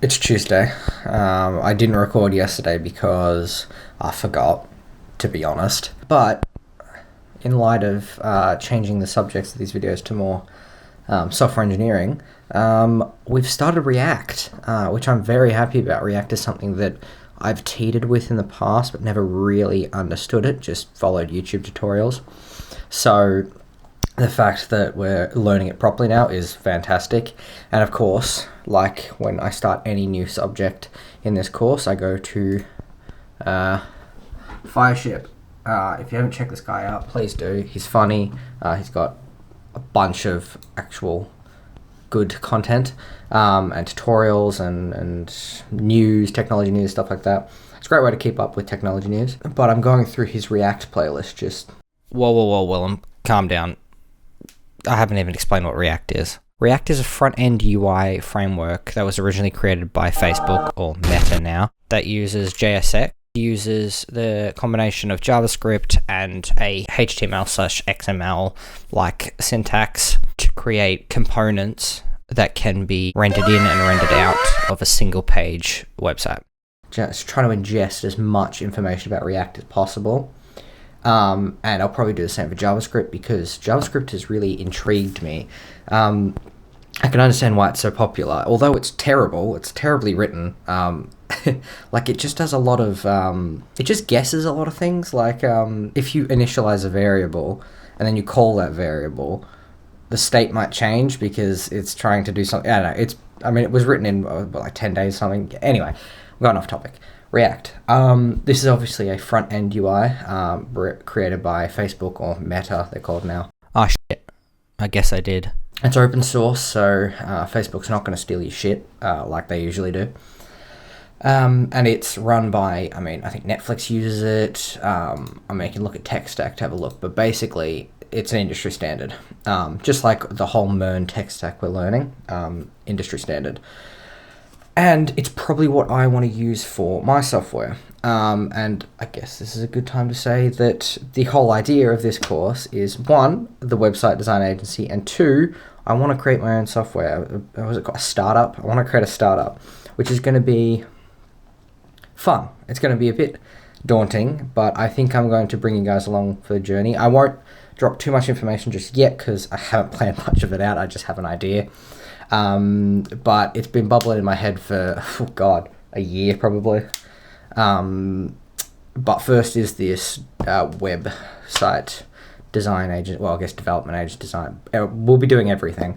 It's Tuesday. I didn't record yesterday because I forgot, to be honest. But in light of changing the subjects of these videos to more software engineering, we've started React, which I'm very happy about. React is something that I've teetered with in the past, but never really understood it, just followed YouTube tutorials. So the fact that we're learning it properly now is fantastic. And of course, like when I start any new subject in this course, I go to Fireship. If you haven't checked this guy out, please do. He's funny. He's got a bunch of actual good content and tutorials and news, technology news, stuff like that. It's a great way to keep up with technology news. But I'm going through his React playlist just... Whoa, Willem, calm down. I haven't even explained what React is. React is a front-end UI framework that was originally created by Facebook, or Meta now, that uses JSX. It uses the combination of JavaScript and a HTML/XML-like syntax to create components that can be rendered in and rendered out of a single-page website. Just trying to ingest as much information about React as possible. And I'll probably do the same for JavaScript because JavaScript has really intrigued me. I can understand why it's so popular, although it's terrible. It's terribly written. Like it just does a lot of, it just guesses a lot of things. Like if you initialize a variable and then you call that variable, the state might change because it's trying to do something. I don't know. It was written in like 10 days or something. Anyway, I'm going off topic. React. This is obviously a front-end UI created by Facebook, or Meta, they're called now. Oh, shit. I guess I did. It's open source, so Facebook's not going to steal your shit like they usually do. And it's run by, I think Netflix uses it. You can look at Tech Stack to have a look, but basically it's an industry standard. Just like the whole MERN tech stack we're learning, industry standard. And it's probably what I want to use for my software. And I guess this is a good time to say that the whole idea of this course is, one, the website design agency, and two, I want to create my own software. Was it called a startup? I want to create a startup, which is going to be fun. It's going to be a bit daunting, but I think I'm going to bring you guys along for the journey. I won't drop too much information just yet because I haven't planned much of it out. I just have an idea. But it's been bubbling in my head for, a year probably. But first is this website design agent, development agent design. We'll be doing everything.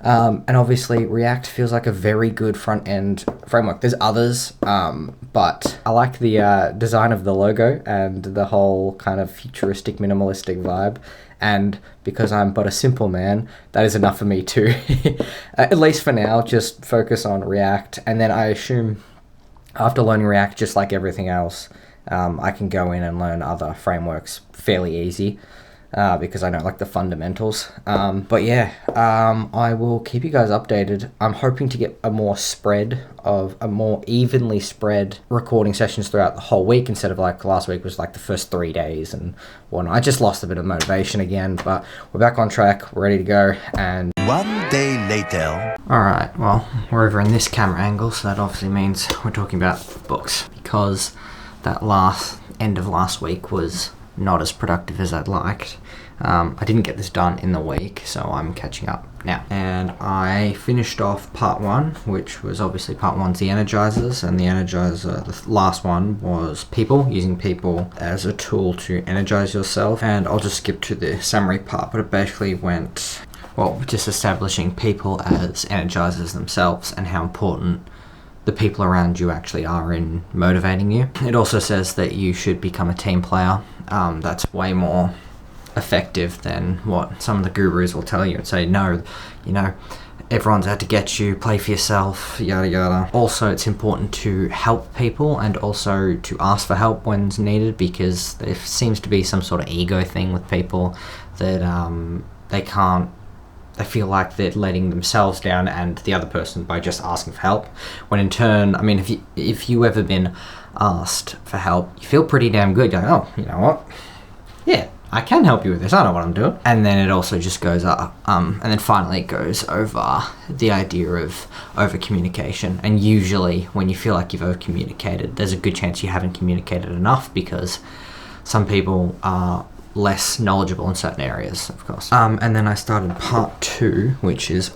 And obviously React feels like a very good front-end framework. There's others, but I like the design of the logo and the whole kind of futuristic, minimalistic vibe. And because I'm but a simple man, that is enough for me to, at least for now, just focus on React. And then I assume after learning React, just like everything else, I can go in and learn other frameworks fairly easy. Because I know like the fundamentals. But yeah, I will keep you guys updated. I'm hoping to get a more evenly spread recording sessions throughout the whole week instead of like last week was like the first 3 days and whatnot. I just lost a bit of motivation again, but we're back on track, we're ready to go. And 1 day later. Alright, well, we're over in this camera angle, so that obviously means we're talking about books because that end of last week was not as productive as I'd liked. I didn't get this done in the week, so I'm catching up now. And I finished off part 1, which was obviously part 1's the energizers, and the energizer, the last one was people, using people as a tool to energize yourself. And I'll just skip to the summary part, but it basically went, just establishing people as energizers themselves and how important the people around you actually are in motivating you. It also says that you should become a team player. That's way more effective than what some of the gurus will tell you and say, no, everyone's out to get you, play for yourself, yada yada. Also, it's important to help people and also to ask for help when needed, because there seems to be some sort of ego thing with people that they feel like they're letting themselves down and the other person by just asking for help. When in turn, if you ever been asked for help, you feel pretty damn good. You're like, oh, you know what? Yeah, I can help you with this, I know what I'm doing. And then it also just goes up, and then finally it goes over the idea of over communication. And usually when you feel like you've over communicated, there's a good chance you haven't communicated enough, because some people are less knowledgeable in certain areas, of course. And then I started part 2, which is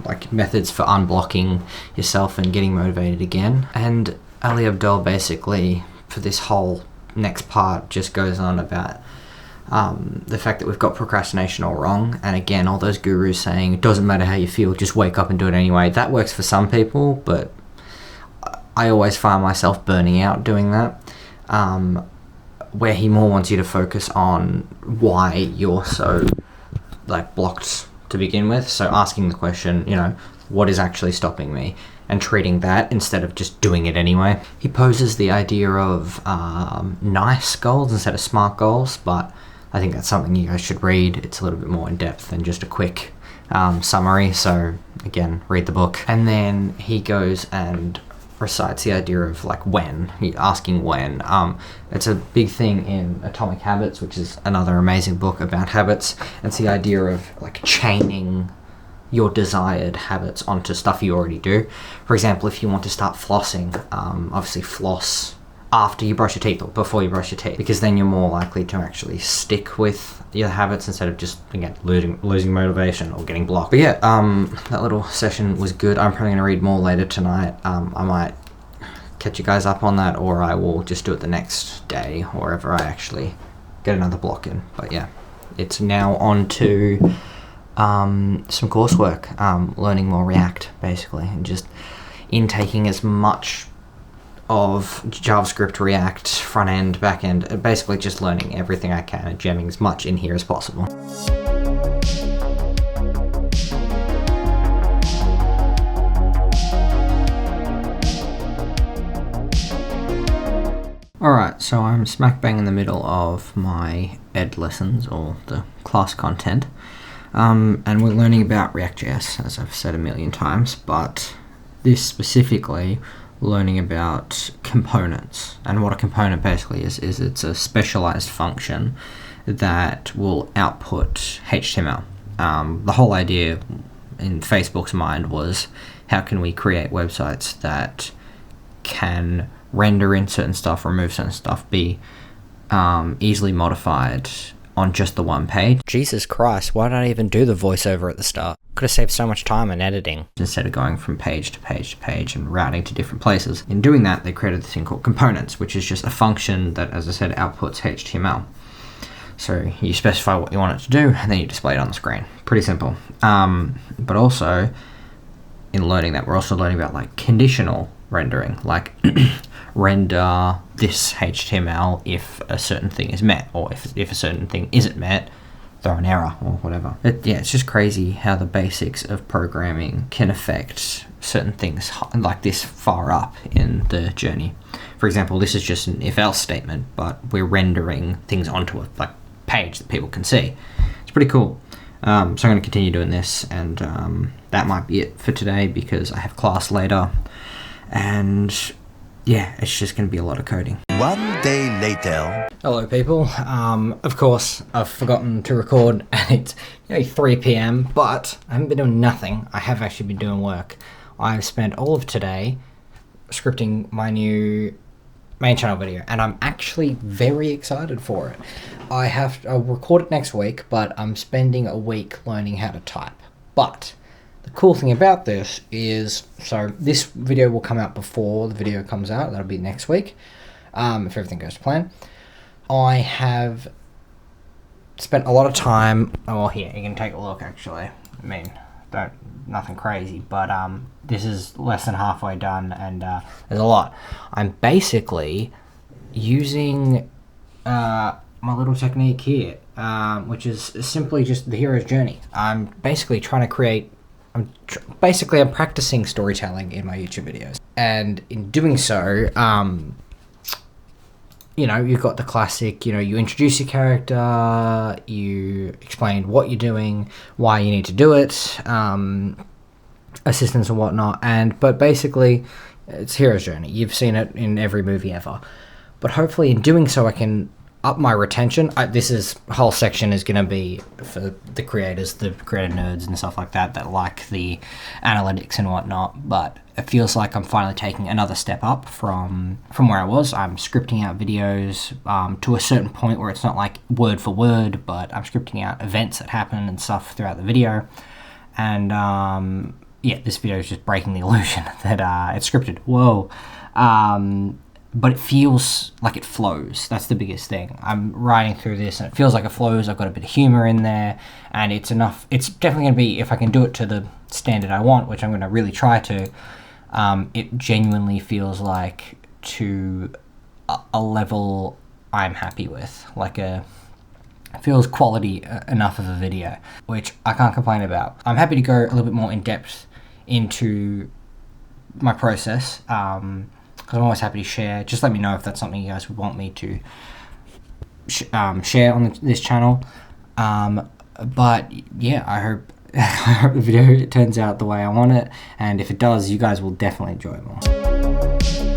like methods for unblocking yourself and getting motivated again. And Ali Abdel basically, for this whole next part, just goes on about the fact that we've got procrastination all wrong. And again, all those gurus saying it doesn't matter how you feel, just wake up and do it anyway. That works for some people, but I always find myself burning out doing that. Where he more wants you to focus on why you're so like blocked to begin with. So asking the question, you know, what is actually stopping me, and treating that instead of just doing it anyway. He poses the idea of nice goals instead of smart goals, but I think that's something you guys should read. It's a little bit more in depth than just a quick summary. So again, read the book. And then he goes and recites the idea of like asking when. It's a big thing in Atomic Habits, which is another amazing book about habits. It's the idea of like chaining your desired habits onto stuff you already do. For example, if you want to start flossing, obviously floss after you brush your teeth or before you brush your teeth, because then you're more likely to actually stick with your habits instead of just, again, losing motivation or getting blocked. But yeah, that little session was good. I'm probably going to read more later tonight. I might catch you guys up on that, or I will just do it the next day, or wherever I actually get another block in. But yeah, it's now on to some coursework, learning more React, basically, and just intaking as much of JavaScript, React, front end, back end, basically just learning everything I can and jamming as much in here as possible. Alright, so I'm smack bang in the middle of my ed lessons, or the class content, and we're learning about React.js, as I've said a million times, but this specifically learning about components. And what a component basically is it's a specialized function that will output HTML. The whole idea in Facebook's mind was, how can we create websites that can render in certain stuff, remove certain stuff, be easily modified on just the one page. Jesus Christ, why did I even do the voiceover at the start? Could have saved so much time in editing. Instead of going from page to page to page and routing to different places. In doing that, they created this thing called components, which is just a function that, as I said, outputs HTML. So you specify what you want it to do, and then you display it on the screen. Pretty simple. But also, in learning that, we're also learning about like conditional rendering, like render this HTML if a certain thing is met, or if a certain thing isn't met, throw an error or whatever. It's just crazy how the basics of programming can affect certain things like this far up in the journey. For example, this is just an if-else statement, but we're rendering things onto a page that people can see. It's pretty cool. So I'm going to continue doing this, and that might be it for today because I have class later. And yeah, it's just going to be a lot of coding. One day later. Hello people. Of course, I've forgotten to record and it's nearly 3 p.m, but I haven't been doing nothing. I have actually been doing work. I've spent all of today scripting my new main channel video, and I'm actually very excited for it. I'll record it next week, but I'm spending a week learning how to type. But the cool thing about this is, so this video will come out before the video comes out. That'll be next week, if everything goes to plan. I have spent a lot of time, oh, here, you can take a look actually. I mean, nothing crazy, but this is less than halfway done, and there's a lot. I'm basically using my little technique here, which is simply just the hero's journey. I'm basically trying to create, I'm practicing storytelling in my YouTube videos, and in doing so, you know, you've got the classic, you know, you introduce your character, you explain what you're doing, why you need to do it, assistance and whatnot, but basically, it's hero's journey. You've seen it in every movie ever. But hopefully in doing so, I can up my retention. This whole section is going to be for the creators, the creator nerds and stuff like that like the analytics and whatnot. But it feels like I'm finally taking another step up from where I was. I'm scripting out videos to a certain point where it's not like word for word, but I'm scripting out events that happen and stuff throughout the video. And yeah, this video is just breaking the illusion that it's scripted. Whoa. But it feels like it flows. That's the biggest thing. I'm writing through this and it feels like it flows. I've got a bit of humor in there, and it's enough. It's definitely going to be, if I can do it to the standard I want, which I'm going to really try to, it genuinely feels like to a level I'm happy with. Like it feels quality enough of a video, which I can't complain about. I'm happy to go a little bit more in depth into my process, because I'm always happy to share. Just let me know if that's something you guys would want me to share on this channel. But yeah, I hope the video turns out the way I want it, and if it does, you guys will definitely enjoy it more.